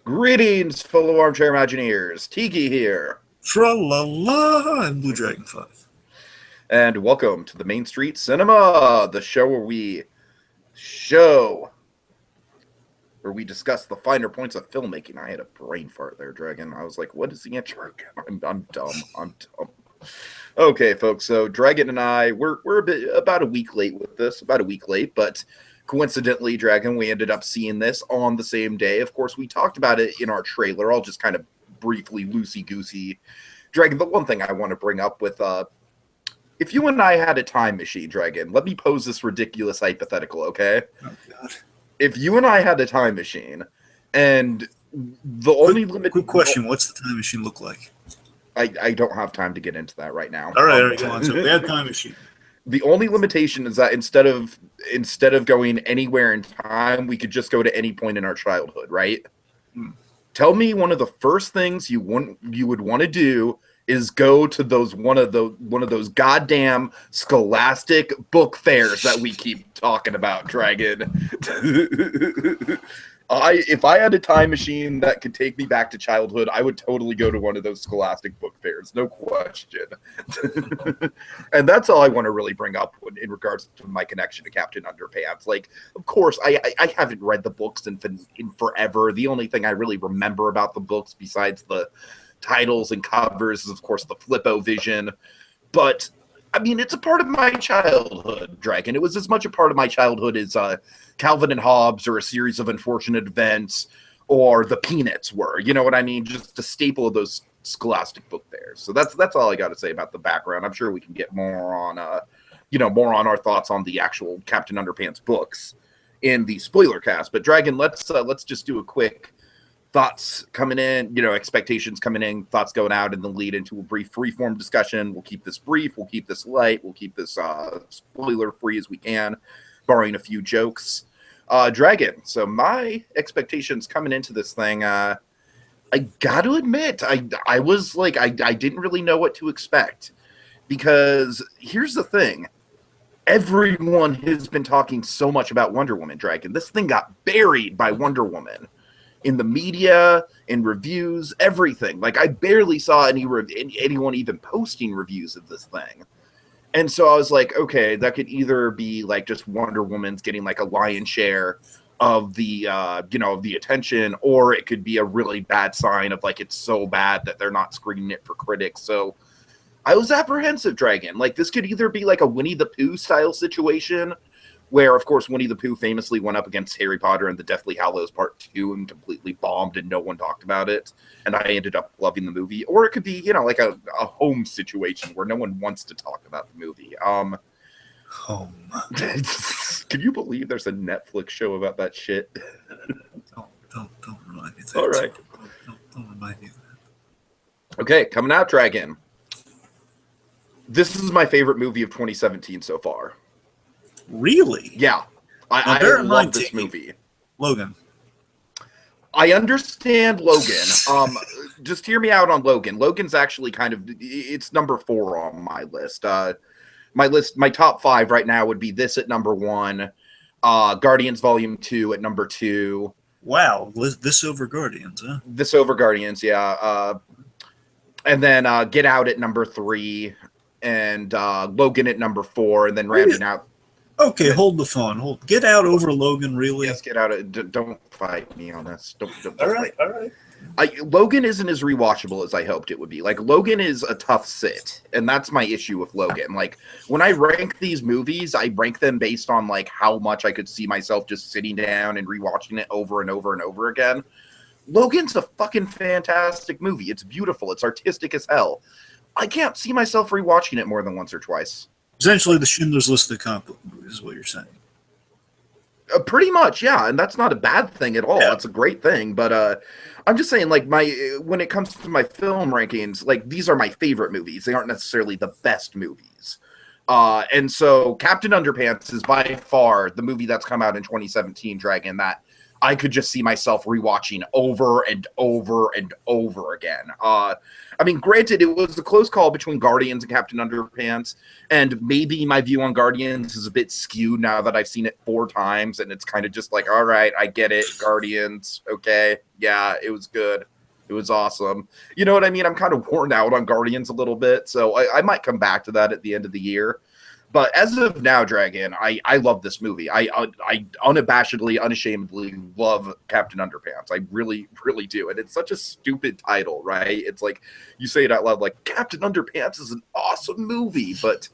Greetings, fellow armchair Imagineers. Tiki here, Tra-la-la, I'm Blue Dragon 5. and welcome to the Main Street Cinema, the show show where we discuss the finer points of filmmaking. I had a brain fart there, Dragon. I was like, "What is the intro?" I'm dumb. I'm dumb. Okay, folks. So Dragon and I, we're about a week late with this. About a week late, but coincidentally, Dragon, we ended up seeing this on the same day. Of course, we talked about it in our trailer. I'll just kind of briefly, loosey goosey. Dragon, the one thing I want to bring up with if you and I had a time machine, Dragon, let me pose this ridiculous hypothetical, okay? Oh, God. If you and I had a time machine, and the only limit... Quick question, what's the time machine look like? I don't have time to get into that right now. All right, go on. So we have time machine. The only limitation is that instead of going anywhere in time, we could just go to any point in our childhood, right? Tell me one of the first things you would want to do is go to one of those goddamn scholastic book fairs that we keep talking about, Dragon. If I had a time machine that could take me back to childhood, I would totally go to one of those scholastic book fairs, no question. And that's all I want to really bring up in regards to my connection to Captain Underpants. Like, of course, I haven't read the books in forever. The only thing I really remember about the books, besides the titles and covers, is, of course, the Flippo vision. But I mean, it's a part of my childhood, Dragon. It was as much a part of my childhood as Calvin and Hobbes or A Series of Unfortunate Events or The Peanuts were. You know what I mean? Just a staple of those scholastic book fairs. So that's all I got to say about the background. I'm sure we can get more on more on our thoughts on the actual Captain Underpants books in the spoiler cast. But Dragon, let's just do a quick thoughts coming in, expectations coming in, thoughts going out, and then lead into a brief freeform discussion. We'll keep this brief, we'll keep this light, we'll keep this spoiler free as we can, barring a few jokes. Dragon, so my expectations coming into this thing, I got to admit, I was like, I didn't really know what to expect, because here's the thing. Everyone has been talking so much about Wonder Woman, Dragon. This thing got buried by Wonder Woman in the media, in reviews, everything. Like, I barely saw anyone even posting reviews of this thing. And so I was like, okay, that could either be like just Wonder Woman's getting like a lion's share of the of the attention, or it could be a really bad sign of like it's so bad that they're not screening it for critics. So I was apprehensive, Dragon. Like, this could either be like a Winnie the Pooh style situation, where, of course, Winnie the Pooh famously went up against Harry Potter and the Deathly Hallows Part 2 and completely bombed and no one talked about it. And I ended up loving the movie. Or it could be, like a home situation where no one wants to talk about the movie. Home. Can you believe there's a Netflix show about that shit? Don't remind me of that. All right. Don't remind me of that. Okay, coming out, Dragon. This is my favorite movie of 2017 so far. Really? Yeah. I love this movie. Logan. I understand Logan. Just hear me out on Logan. Logan's actually it's number 4 on my list. My top 5 right now would be this at number 1, Guardians Volume 2 at number 2. Wow, this over Guardians, huh? This over Guardians, yeah. And then Get Out at number 3, and Logan at number 4, and then rounding out. Okay, hold the phone. Get Out over Logan, really? Yes, Get Out. Don't fight me on this. Don't all right. Logan isn't as rewatchable as I hoped it would be. Like, Logan is a tough sit, and that's my issue with Logan. Like, when I rank these movies, I rank them based on, like, how much I could see myself just sitting down and rewatching it over and over and over again. Logan's a fucking fantastic movie. It's beautiful. It's artistic as hell. I can't see myself rewatching it more than once or twice. Essentially, the Schindler's List of comic book movies is what you're saying. Pretty much, yeah, and that's not a bad thing at all. Yeah. That's a great thing, but I'm just saying, like, when it comes to my film rankings, like, these are my favorite movies. They aren't necessarily the best movies. And so Captain Underpants is by far the movie that's come out in 2017, Dragon, that I could just see myself rewatching over and over and over again. I mean, granted, it was a close call between Guardians and Captain Underpants, and maybe my view on Guardians is a bit skewed now that I've seen it 4 times, and it's kind of just like, all right, I get it, Guardians, okay, yeah, it was good. It was awesome. You know what I mean? I'm kind of worn out on Guardians a little bit, so I might come back to that at the end of the year. But as of now, Dragon, I love this movie. I unabashedly, unashamedly love Captain Underpants. I really, really do. And it's such a stupid title, right? It's like you say it out loud, like Captain Underpants is an awesome movie, but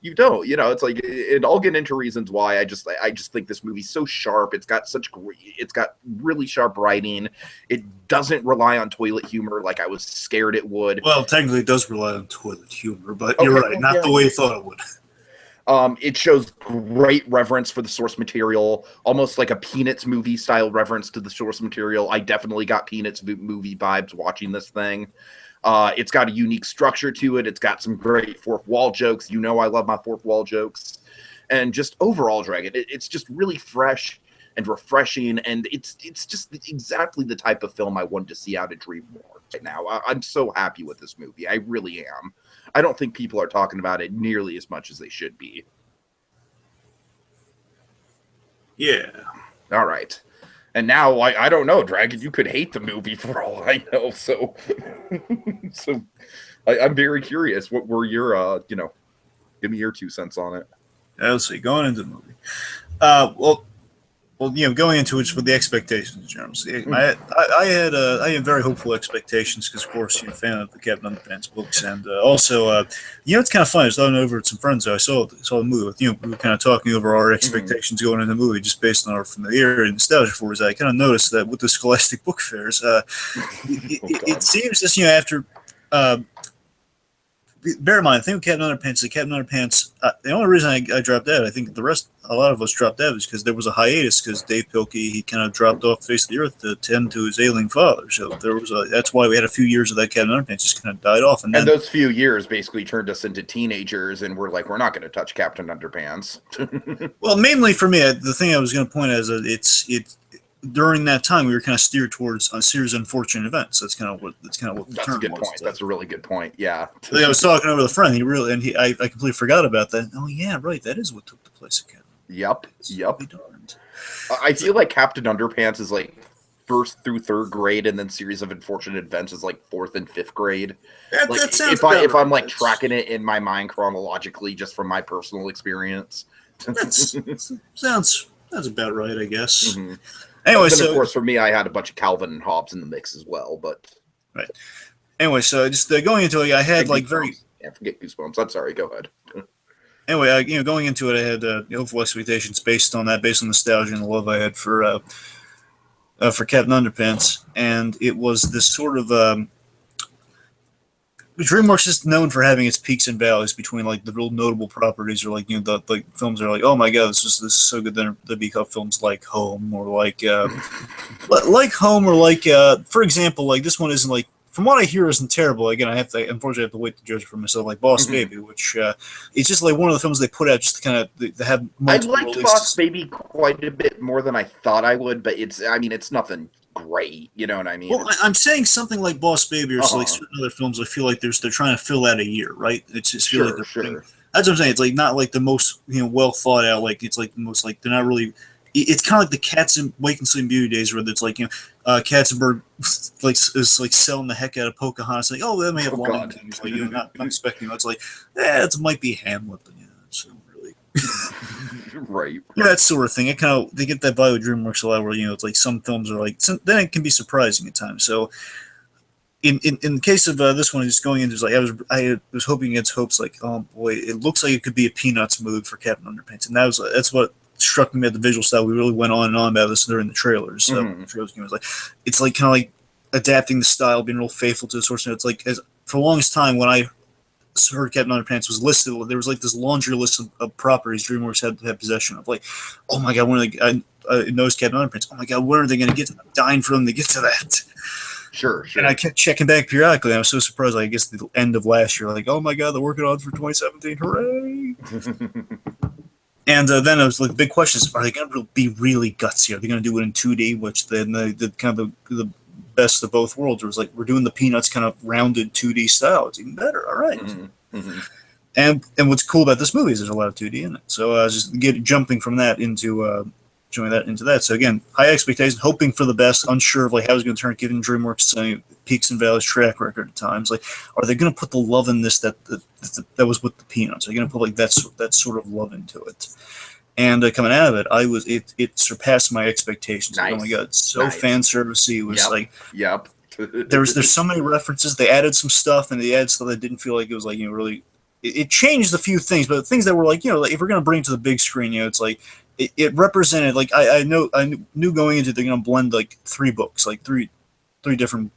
you don't. You know, it's like, and I'll get into reasons why. I just think this movie's so sharp. It's got really sharp writing. It doesn't rely on toilet humor like I was scared it would. Well, technically, it does rely on toilet humor, but okay, you're right, not the way you thought it would. It shows great reverence for the source material, almost like a Peanuts movie style reverence to the source material. I definitely got Peanuts movie vibes watching this thing. It's got a unique structure to it. It's got some great fourth wall jokes. You know I love my fourth wall jokes. And just overall, Dragon, it's just really fresh and refreshing, and it's just exactly the type of film I wanted to see out of DreamWorks right now. I'm so happy with this movie. I really am. I don't think people are talking about it nearly as much as they should be. Yeah. All right. And now, I don't know, Dragon, you could hate the movie for all I know. So, I'm very curious. What were your, give me your 2 cents on it. Let's see, going into the movie. Well, going into it with the expectations, Jeremy. I had very hopeful expectations because, of course, you're a fan of the Captain Underpants books, and also, it's kind of funny. I was talking over with some friends. I saw the movie with we were kind of talking over our expectations going into the movie, just based on our familiarity and nostalgia for it. I kind of noticed that with the Scholastic Book Fairs, it seems just after. Bear in mind, the thing with Captain Underpants, the only reason I dropped out, I think a lot of us dropped out, is because there was a hiatus because Dave Pilkey, he kind of dropped off the face of the earth to tend to his ailing father. So that's why we had a few years of that Captain Underpants just kind of died off. And those few years basically turned us into teenagers, and we're like, we're not going to touch Captain Underpants. Well, mainly for me, the thing I was going to point out is that it's during that time we were kind of steered towards a series of unfortunate events. That's kind of what the term was. That's a good point. That's a really good point. Yeah. I was talking over the friend. I completely forgot about that. Oh yeah, right. That is what took the place of Captain. Yep. I feel like Captain Underpants is like 1st through 3rd grade, and then Series of Unfortunate Events is like 4th and 5th grade. That sounds if I'm like tracking it in my mind chronologically, just from my personal experience. That sounds about right, I guess. Mm-hmm. Anyway, of course, for me, I had a bunch of Calvin and Hobbes in the mix as well. But right. Anyway, so just going into it, I had forget Goosebumps. I'm sorry. Go ahead. Anyway, going into it, I had hopeful expectations based on nostalgia and the love I had for Captain Underpants, and it was this sort of DreamWorks is known for having its peaks and valleys between like the real notable properties, or the films are like, oh my god, this is so good. Then there'd be films like Home, or like Home, or for example, like this one isn't, like, from what I hear, isn't terrible. Again, unfortunately I have to wait to judge it for myself. Like Boss Baby, which it's just like one of the films they put out just to kind of they have multiple I liked releases. Boss Baby quite a bit more than I thought I would, but it's nothing great, you know what I mean? Well, I'm saying something like Boss Baby, or like certain other films, I feel like they're trying to fill out a year, right? It's just feel like they're putting, that's what I'm saying. It's like not like the most well thought out. Like it's like the most, like, they're not really. It's kind of like the Cats and Wake and Sleep Beauty days, where it's like Katzenberg like is like selling the heck out of Pocahontas. Like, oh, that may have long things, like not expecting. It's like, it might be Hamlet, but it's not really. Right. That sort of thing. They get that vibe with DreamWorks a lot, where it's like some films are like, then it can be surprising at times. So in the case of this one, just going into, like, I was hoping against hopes, like, oh boy, it looks like it could be a Peanuts movie for Captain Underpants, and that's what struck me at the visual style. We really went on and on about this during the trailers. So the trailers was like, it's like kind of like adapting the style, being real faithful to the source. And it's like, for the longest time when I heard Captain Underpants was listed, there was like this laundry list of properties DreamWorks had possession of. Like, oh my god, I noticed Captain Underpants. Oh my god, when are they going to get to that? I'm dying for them to get to that. Sure. And I kept checking back periodically. I was so surprised. Like, I guess the end of last year, like, oh my god, they're working on it for 2017. Hooray! And then it was like the big question is, are they going to be really gutsy? Are they going to do it in 2D, which then the kind of the best of both worlds. It was like, we're doing the Peanuts kind of rounded 2D style. It's even better. All right. And what's cool about this movie is there's a lot of 2D in it. So I was just jumping from that into that. So again, high expectations, hoping for the best, unsure of like how it's going to turn, given DreamWorks peaks and valleys track record at times. Like, are they going to put the love in this that was with the Peanuts? Are they going to put like that sort of love into it? And coming out of it, it surpassed my expectations. Nice. Like, oh my god, so fan servicey. It was there's so many references. They added some stuff, and they added stuff that didn't feel like it was like really. It changed a few things, but the things that were like like if we're gonna bring it to the big screen, it's like it represented like I knew going into it, they're gonna blend like three books, like three different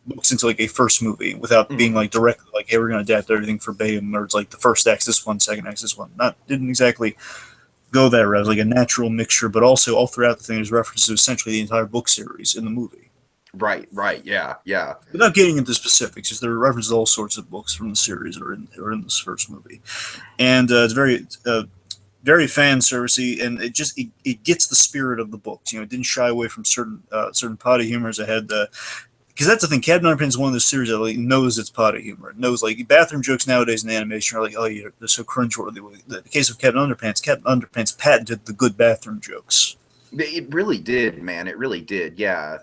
books into like a first movie without being like directly like, hey, we're gonna adapt everything verbatim, or it's like the first act's this one, second act's this one. Didn't exactly go that route. It was like a natural mixture, but also all throughout the thing there's references to essentially the entire book series in the movie. Right, yeah. Without getting into specifics, just there are references to all sorts of books from the series or in this first movie, and it's very fan servicey, and it gets the spirit of the books. It didn't shy away from certain potty humors. It had because that's the thing. Captain Underpants is one of those series that like knows it's potty humor. It knows like bathroom jokes nowadays in animation are like, oh yeah, they're so cringeworthy. In the case of Captain Underpants patented the good bathroom jokes. It really did, man. It really did. Yeah.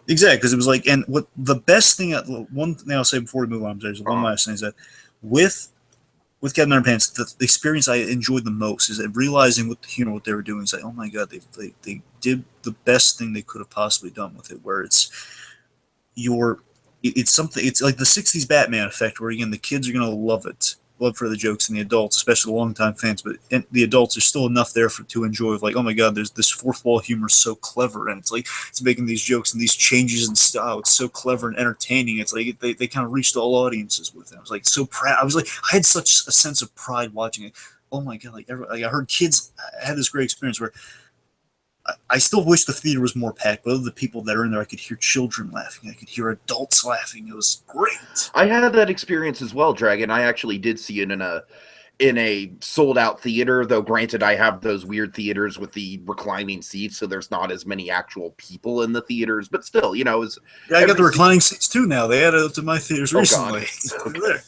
Exactly, because it was like, and what the best thing, one thing I'll say before we move on, there's one last thing is that with Captain Underpants, the experience I enjoyed the most is that realizing what they were doing is like, oh my god, they did the best thing they could have possibly done with it, where it's something, it's like the 60s Batman effect, where again, the kids are going to love for the jokes, and the adults, especially the longtime fans, but the adults are still enough there to enjoy. Like, oh my god, there's this fourth wall humor so clever, and it's like it's making these jokes and these changes in style. It's so clever and entertaining. It's like they kind of reached all audiences with it. I was like so proud. I was like, I had such a sense of pride watching it. Oh my god, like I heard kids had this great experience where. I still wish the theater was more packed, but of the people that are in there, I could hear children laughing. I could hear adults laughing. It was great. I had that experience as well, Dragon. I actually did see it in a sold-out theater, though granted I have those weird theaters with the reclining seats, so there's not as many actual people in the theaters, but still, it was... Yeah, I got the reclining seats too now. They added it to my theaters recently. Okay.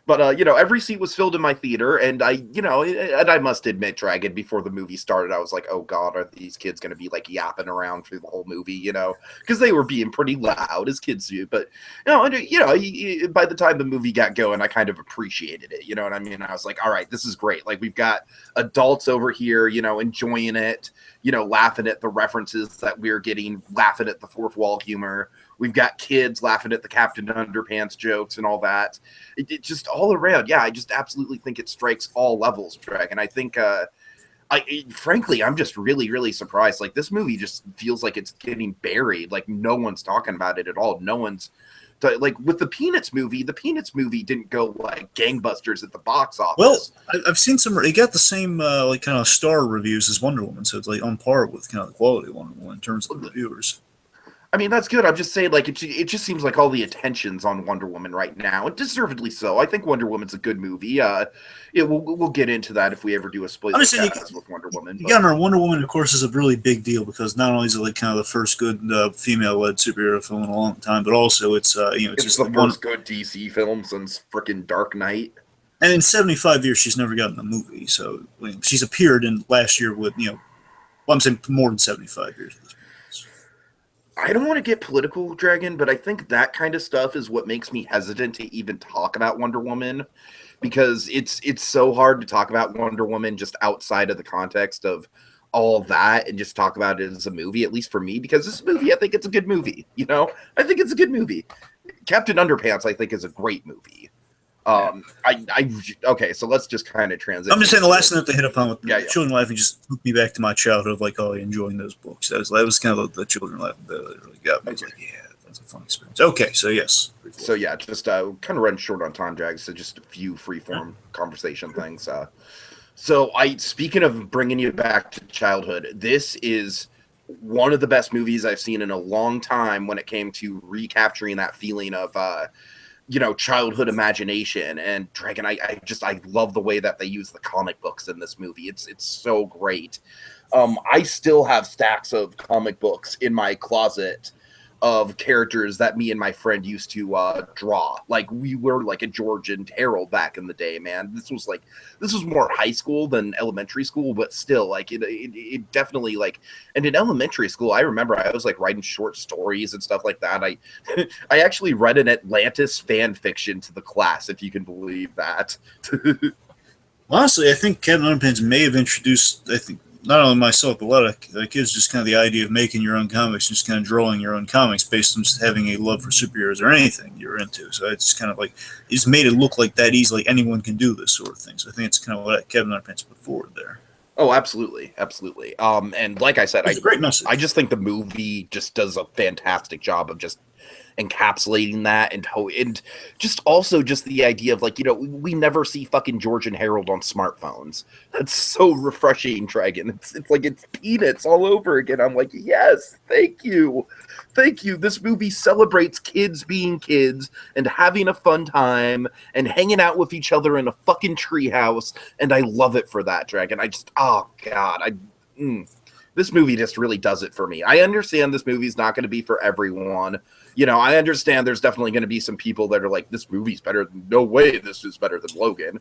But, every seat was filled in my theater, and and I must admit, Dragon, before the movie started, I was like, oh god, are these kids going to be, like, yapping around through the whole movie, Because they were being pretty loud, as kids do, but, by the time the movie got going, I kind of appreciated it, you know what I mean? I was like, all right, this is great. Like, we've got adults over here, enjoying it, laughing at the references that we're getting, laughing at the fourth wall humor. We've got kids laughing at the Captain Underpants jokes and all that. It just all around. Yeah, I just absolutely think it strikes all levels, Drag. And I think, frankly, I'm just really, really surprised. Like, this movie just feels like it's getting buried. Like, no one's talking about it at all. No one's, like, with the Peanuts movie didn't go, like, gangbusters at the box office. Well, I've seen it got the same, like, kind of star reviews as Wonder Woman. So it's, like, on par with kind of the quality of Wonder Woman in terms of the reviewers. I mean, that's good. I'm just saying, like, it just seems like all the attention's on Wonder Woman right now, and deservedly so. I think Wonder Woman's a good movie. We'll get into that if we ever do a spoiler cast with Wonder Woman. You got to remember, Wonder Woman, of course, is a really big deal because not only is it like kind of the first good female-led superhero film in a long time, but also it's it's just the first good DC film since frickin' Dark Knight. And in 75 years, she's never gotten a movie, so she's appeared in last year with I'm saying more than 75 years. I don't want to get political, Dragon, but I think that kind of stuff is what makes me hesitant to even talk about Wonder Woman, because it's so hard to talk about Wonder Woman just outside of the context of all that and just talk about it as a movie, at least for me, because this movie, I think it's a good movie. I think it's a good movie. Captain Underpants, I think, is a great movie. Okay, so let's just kind of transition. I'm just saying the last thing that they hit upon with children laughing just took me back to my childhood of like, enjoying those books. That was kind of the children laughing that really got me. I was like, yeah, that's a fun experience. Okay, so yes. So yeah, just kind of running short on time, Drags, so just a few freeform conversation things. So speaking of bringing you back to childhood, this is one of the best movies I've seen in a long time when it came to recapturing that feeling of childhood imagination. And Dragon, I love the way that they use the comic books in this movie. It's so great. I still have stacks of comic books in my closet of characters that me and my friend used to draw. Like, we were like a George and Harold back in the day, man. This was more high school than elementary school, but still, like, it definitely, like, and in elementary school, I remember I was like writing short stories and stuff like that. I actually read an Atlantis fan fiction to the class, if you can believe that. Honestly, I think Captain Underpants may have introduced, I think, not only myself, but a lot of kids, just kind of the idea of making your own comics, just kind of drawing your own comics based on just having a love for superheroes or anything you're into. So it's kind of like, it's made it look like that easy, like anyone can do this sort of thing. So I think it's kind of what Kevin Underpants put forward there. Oh, absolutely, absolutely. And like I said, it's a great message. I just think the movie just does a fantastic job of just encapsulating that, and just also just the idea of, like, we never see fucking George and Harold on smartphones. That's so refreshing, Dragon. It's like it's Peanuts all over again. I'm like, yes, thank you. This movie celebrates kids being kids and having a fun time and hanging out with each other in a fucking treehouse, and I love it for that, Dragon. Oh god, this movie just really does it for me. I understand this movie's not going to be for everyone. I understand there's definitely going to be some people that are like, this movie's better. No way this is better than Logan.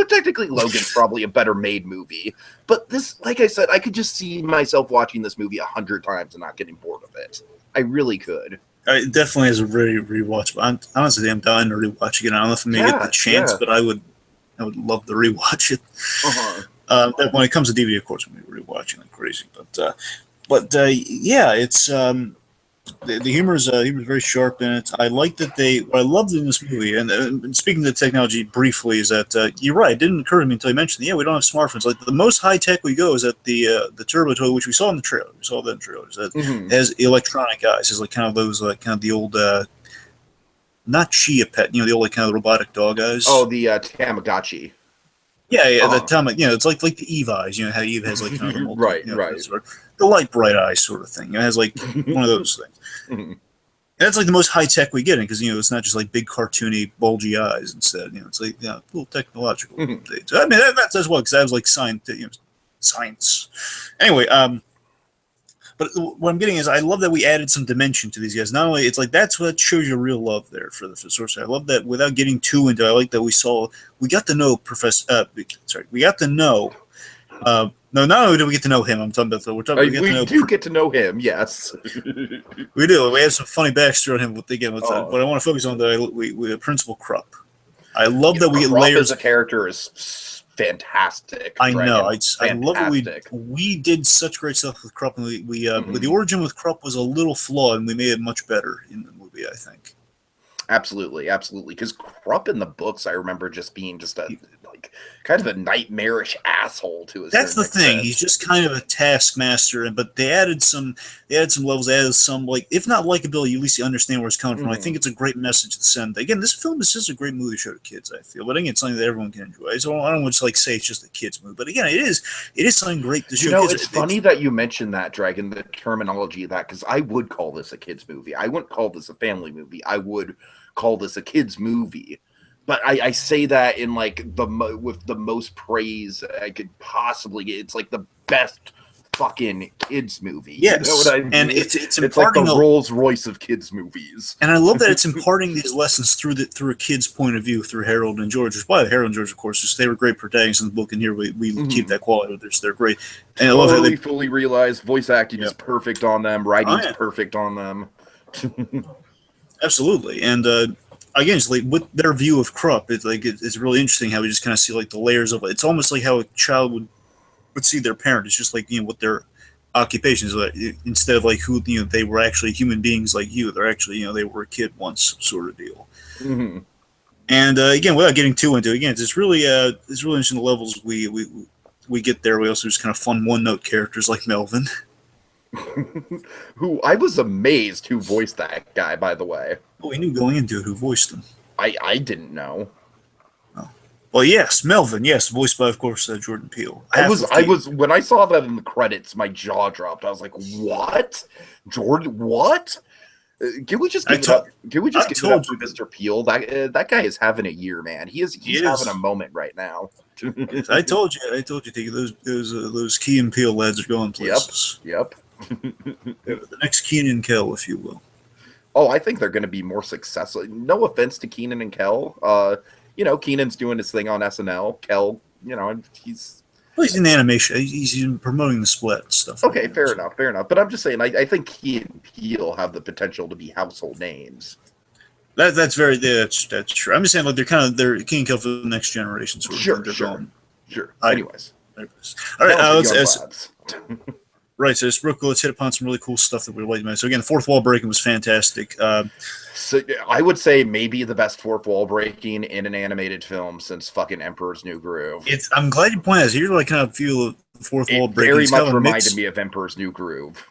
Technically Logan's probably a better made movie. But this, like I said, I could just see myself watching this movie 100 times and not getting bored of it. I really could. It definitely is a very rewatchable. Honestly, I'm dying to rewatch again. I don't know if I may get the chance, but I would love to rewatch it. When it comes to DVD, of course, I'm going to be rewatching like crazy. But it's the humor is very sharp in it. I like that what I loved in this movie, and speaking of the technology briefly, is that you're right. It didn't occur to me until you mentioned, we don't have smartphones. Like, the most high tech we go is at the turbo toy, which we saw in the trailer. We saw that in trailers. That has electronic eyes. It's like kind of those, like kind of the old, not Chia Pet, the old, like, kind of the robotic dog eyes. Oh, the Tamagotchi. Yeah, the Tama, it's like the Eve eyes. How Eve has like kind of the multi, right. The light bright eyes sort of thing. It has like one of those things. And that's like the most high tech we get in, because it's not just like big cartoony bulgy eyes. Instead, it's like cool technological things. I mean that's as well, because that was like science. Anyway, but what I'm getting is, I love that we added some dimension to these guys. Not only, it's like, that's what shows you real love there for the Sorcerer. I love that without getting too into it. I like that we got to know we got to know. No, not only do we get to know him, I'm talking about we get to know him. Yes, we do. We have some funny backstory on him. What I want to focus on, though, we Principal Krupp. I love that we get layers. As a character is fantastic. I know. I love it. We did such great stuff with Krupp, and with the origin with Krupp was a little flawed, and we made it much better in the movie, I think. Absolutely. Because Krupp in the books, I remember just being just a kind of a nightmarish asshole to us. That's the thing. He's just kind of a taskmaster, but they added some levels, added some, like, if not likability, at least you understand where it's coming from. I think it's a great message to send. Again, this film is just a great movie to show to kids, I feel. But again, it's something that everyone can enjoy. So I don't want to say it's just a kids movie, but again, it is something great to show kids. It's funny that you mentioned that, Dragon, the terminology of that, because I would call this a kids movie. I wouldn't call this a family movie. I would call this a kids movie. But I say that in with the most praise I could possibly get. It's like the best fucking kids movie. Yes, you know what I mean? And it's like the Rolls Royce of kids movies. And I love that it's imparting these lessons through a kid's point of view, through Harold and George. Which, by Harold and George, of course, they were great protagonists in the book, and here we keep that quality. They're great. And I love how they fully realize voice acting is perfect on them, writing's perfect on them. Absolutely, and again, it's like with their view of Krupp, it's really interesting how we just kind of see like the layers of it. It's almost like how a child would see their parent. It's just like what their occupations are. Instead of like who they were actually human beings like you. They're actually they were a kid once, sort of deal. And again, without getting too into it, again, it's really interesting the levels we get there. We also just kind of fun one-note characters like Melvin. Who I was amazed who voiced that guy, by the way. Oh, we knew going into it who voiced him. I didn't know. Oh. Well, yes, Melvin, yes, voiced by, of course, Jordan Peele. I was when I saw that in the credits, my jaw dropped. I was like, "What? Jordan? What?" Can we just I give it told up? Can we I just give it up told to you Mr. Peel? That guy is having a year, man. He's he having is. a moment right now. I told you, Dickie, those Key and Peele lads are going Yep. places. Yep. The next Keenan and Kel, if you will. Oh, I think they're going to be more successful. No offense to Keenan and Kel. Keenan's doing his thing on SNL. Kel, he's Well, he's in animation. He's promoting the split and stuff right okay. now. Fair So. enough. Fair enough. But I'm just saying, I think he and Peel have the potential to be household names. That's true. I'm just saying, like they're Key and Kel for the next generation sort of thing. They're going. Sure. I, Anyways, all right, talented young let's lads. right. So real quick, let's hit upon some really cool stuff that we're like. So again, the fourth wall breaking was fantastic. So I would say maybe the best fourth wall breaking in an animated film since fucking Emperor's New Groove. I'm glad you pointed out. So you're like kind of feel the fourth wall breaking. Very it's much kind of reminded me of Emperor's New Groove.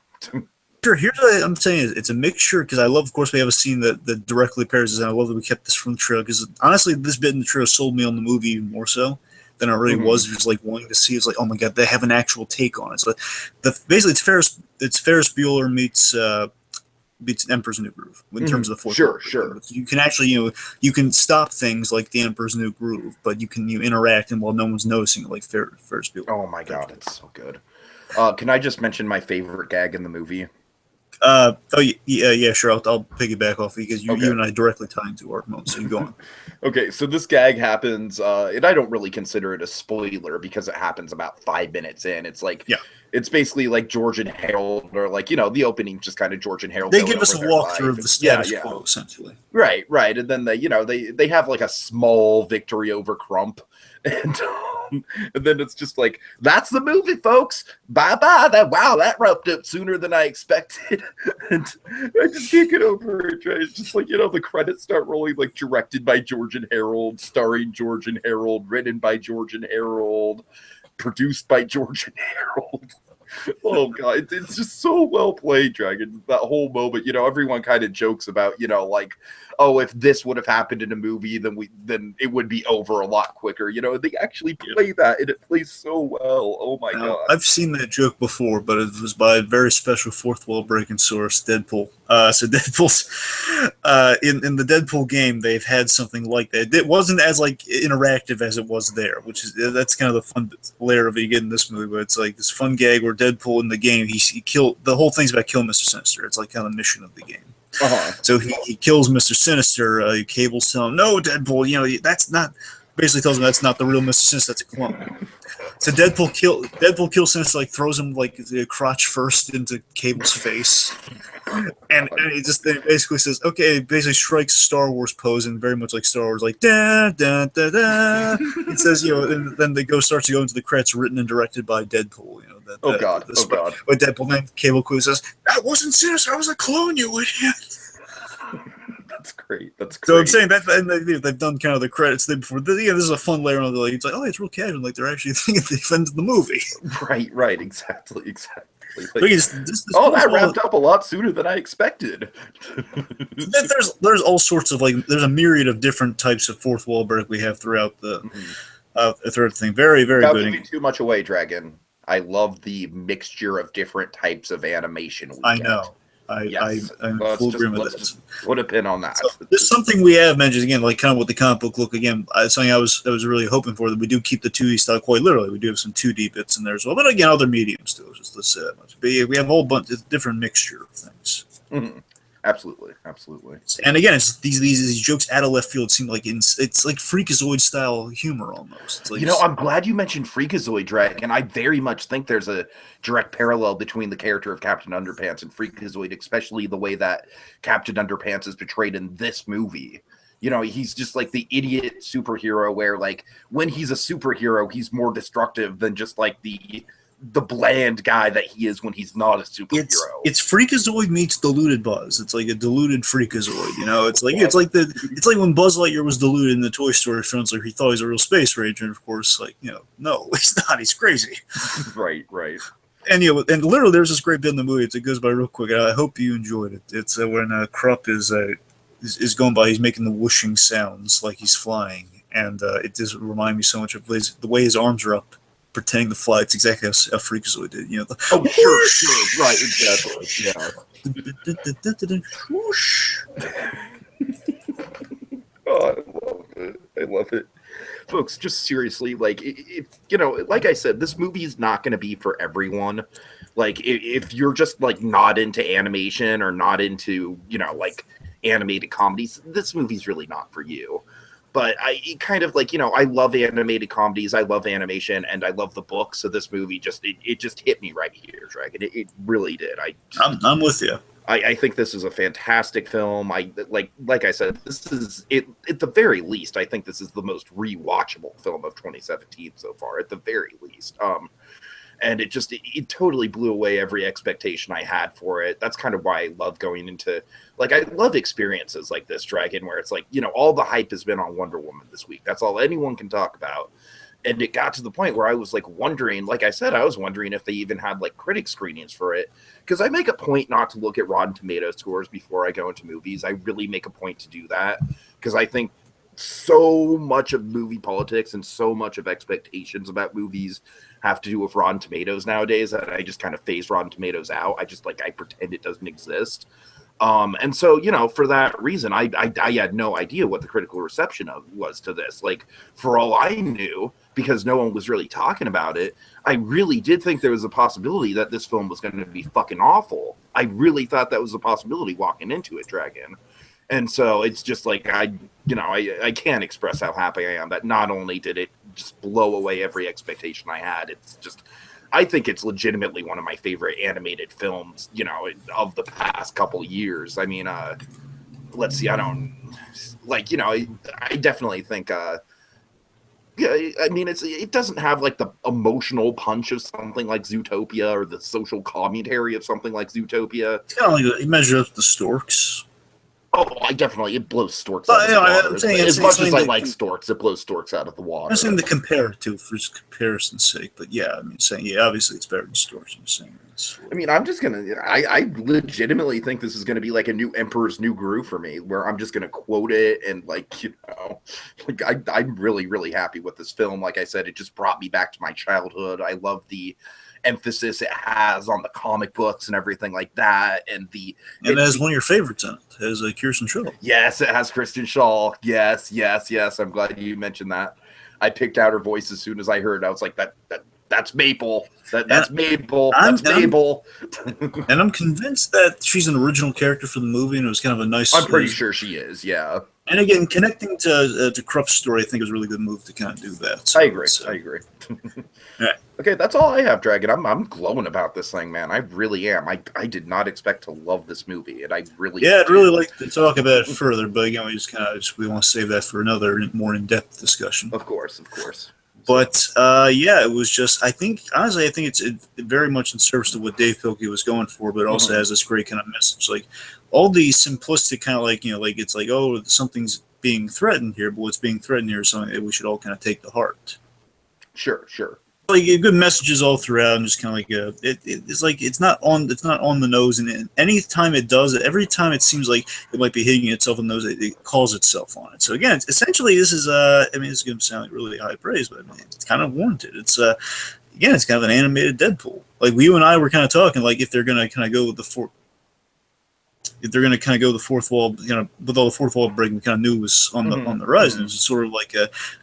Sure. Here's what I'm saying: it's a mixture because I love, of course, we have a scene that directly pairs this, and I love that we kept this from the trailer because honestly, this bit in the trailer sold me on the movie even more so than I really was. Just like wanting to see, it's like, oh my god, they have an actual take on it. So basically it's Ferris Bueller meets Emperor's New Groove in terms of the fourth. Sure. You can actually you can stop things like the Emperor's New Groove, but you can interact and while no one's noticing it, like Ferris Bueller. Oh my god, it's so good. Can I just mention my favorite gag in the movie? Yeah, sure. I'll piggyback off because you and I directly tie into our moment. So you go on. Okay, so this gag happens, and I don't really consider it a spoiler because it happens about 5 minutes in. It's like, it's basically like George and Harold, or like the opening, just kind of George and Harold. They give us a walkthrough of the status quo, essentially. Right, and then they have like a small victory over Crump, and then it's just like, that's the movie, folks. Bye. That wrapped up sooner than I expected. And I just can't get over it. Right? It's just like, the credits start rolling, like directed by George and Harold, starring George and Harold, written by George and Harold, produced by George and Harold. Oh god, it's just so well played, Dragon. That whole moment, everyone kind of jokes about, like, oh, if this would have happened in a movie, then it would be over a lot quicker. They actually play that, and it plays so well. Oh my god. I've seen that joke before, but it was by a very special fourth wall breaking source, Deadpool. So Deadpool's in the Deadpool game, they've had something like that. It wasn't as like interactive as it was there, that's kind of the fun layer of it you get in this movie. But it's like this fun gag where Deadpool in the game, he killed, the whole thing's about killing Mr. Sinister. It's like kind of the mission of the game. So he kills Mr. Sinister. Cable's telling him, no, Deadpool, that's not. Basically tells him that's not the real Mr. Sinister. That's a clone. So Deadpool kills Sinister, like throws him like the crotch first into Cable's face, and he just basically says, okay, basically strikes a Star Wars pose, and very much like Star Wars, like da da da da. It says, and then they starts to go into the credits, written and directed by Deadpool. Oh god. But Deadpool, then Cable Quiz says, that wasn't Sinister, I was a clone, you idiot. That's great. So I'm saying that, and they've done kind of the credits thing before. This is a fun layer on the like. It's like, oh, it's real casual. Like they're actually thinking they offended the movie. Right. Exactly. Like, that wrapped up a lot sooner than I expected. There's all sorts of there's a myriad of different types of fourth wall break we have throughout the throughout the thing. Very very Without good. giving too much away, Dragon. I love the mixture of different types of animation. I know. I'm in full agreement with that. Just put a pin on that. So there's something we have mentioned again, like kind of what the comic book look again. Something I was really hoping for, that we do keep the 2D style quite literally. We do have some 2D bits in there as well, but again, other mediums too. Just let's say that much. But yeah, we have a whole bunch of different mixture of things. Mm-hmm. Absolutely. And again, it's these jokes out of left field seem like it's like Freakazoid style humor almost. It's like, I'm glad you mentioned Freakazoid, Dragon. I very much think there's a direct parallel between the character of Captain Underpants and Freakazoid, especially the way that Captain Underpants is portrayed in this movie. He's just like the idiot superhero where, like, when he's a superhero, he's more destructive than just like the bland guy that he is when he's not a superhero. It's Freakazoid meets diluted Buzz. It's like a diluted Freakazoid. It's like when Buzz Lightyear was diluted in the Toy Story films. Like he thought he was a real space ranger, and of course, no, he's not. He's crazy. Right. And and literally, there's this great bit in the movie. It goes by real quick. I hope you enjoyed it. It's when Krupp is going by. He's making the whooshing sounds like he's flying, and it just reminded me so much of the way his arms are up. pretending to fly. It's exactly how Freakazoid did. You know, the Oh, sure, right, exactly, yeah. whoosh. Oh, I love it. I love it. Folks, just seriously, like, if you know, like I said, this movie is not going to be for everyone. Like, if you're just like not into animation or not into, you know, like animated comedies, this movie's really not for you. But I kind of like, you know, I love animated comedies, I love animation, and I love the book. So this movie just it just hit me right here, Dragon. It really did. I'm with you. I think this is a fantastic film. I like I said, this is it at the very least. I think this is the most rewatchable film of 2017 so far, at the very least. And it totally blew away every expectation I had for it. That's kind of why I love going into, like, I love experiences like this, Dragon, where it's like, you know, all the hype has been on Wonder Woman this week. That's all anyone can talk about. And it got to the point where I was like wondering, like I said, I was wondering if they even had like critic screenings for it. Because I make a point not to look at Rotten Tomato scores before I go into movies. I really make a point to do that because I think so much of movie politics and so much of expectations about movies have to do with Rotten Tomatoes nowadays that I just kind of phase Rotten Tomatoes out. I pretend it doesn't exist. And so, you know, for that reason, I had no idea what the critical reception was to this. Like, for all I knew, because no one was really talking about it, I really did think there was a possibility that this film was going to be fucking awful. I really thought that was a possibility walking into it, Dragon. And so it's just like, I can't express how happy I am that not only did it just blow away every expectation I had, it's just, I think it's legitimately one of my favorite animated films, you know, of the past couple years. I mean, let's see, I don't, like, you know, I definitely think, yeah, I mean, it doesn't have like the emotional punch of something like Zootopia or the social commentary of something like Zootopia. It's kind of like you measure up the Storks. Oh, it blows storks out of the water. As much as I like storks, it blows storks out of the water. I'm saying to compare it to for comparison's sake, but yeah, I mean, saying obviously it's better than storks. I'm saying I mean, I'm just gonna. I legitimately think this is gonna be like a new Emperor's New Groove for me, where I'm just gonna quote it and like, you know, like I'm really really happy with this film. Like I said, it just brought me back to my childhood. I love the emphasis it has on the comic books and everything like that, and it has one of your favorites in it. It has Kirsten Shaw. Yes, it has Kristen Shaw. Yes. I'm glad you mentioned that. I picked out her voice as soon as I heard it. I was like, that's Maple. That's Maple. That's Maple. And I'm convinced that she's an original character for the movie, and it was kind of a nice. I'm pretty sure she is. Yeah. And again, connecting to Krupp's story, I think is a really good move to kind of do that. So I agree. Right. Okay, that's all I have, Dragon. I'm glowing about this thing, man. I really am. I did not expect to love this movie, and I really I'd really like to talk about it further, but again, we want to save that for another more in-depth discussion. Of course. But it was just, I think it's very much in service to what Dave Pilkey was going for, but it also has this great kind of message, like all the simplistic kind of like, you know, like it's like, oh, something's being threatened here, but what's being threatened here is something that we should all kind of take to heart. Sure. Like good messages all throughout, and just kind of like it's like it's not on the nose, and any time it does it, every time it seems like it might be hitting itself on the nose, it calls itself on it. So again, essentially this is I mean, it's going to sound like really high praise, but I mean, it's kind of warranted. It's again, it's kind of an animated Deadpool. Like you and I were kind of talking, like if they're going to kind of go with the fourth wall, you know, with all the fourth wall breaking, we kind of knew was on the horizon. It's sort of like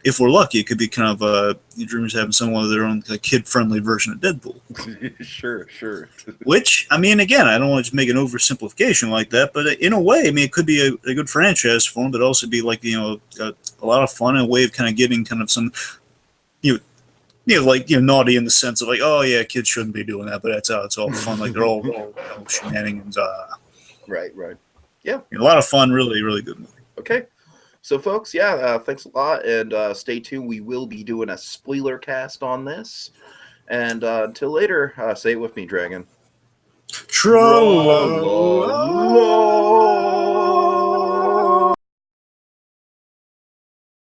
if we're lucky, it could be kind of Dreamers having somewhat of their own kid-friendly version of Deadpool. Sure. Which, I mean, again, I don't want to make an oversimplification like that, but in a way, I mean, it could be a good franchise for them, but also be like, you know, a lot of fun and a way of kind of getting kind of some, like, naughty in the sense of like, oh yeah, kids shouldn't be doing that, but that's how it's all fun. Like they're all shenanigans. Right. Yeah. A lot of fun, really, really good movie. Okay. So, folks, thanks a lot, and stay tuned. We will be doing a spoiler cast on this. And until later, say it with me, Dragon. Troll.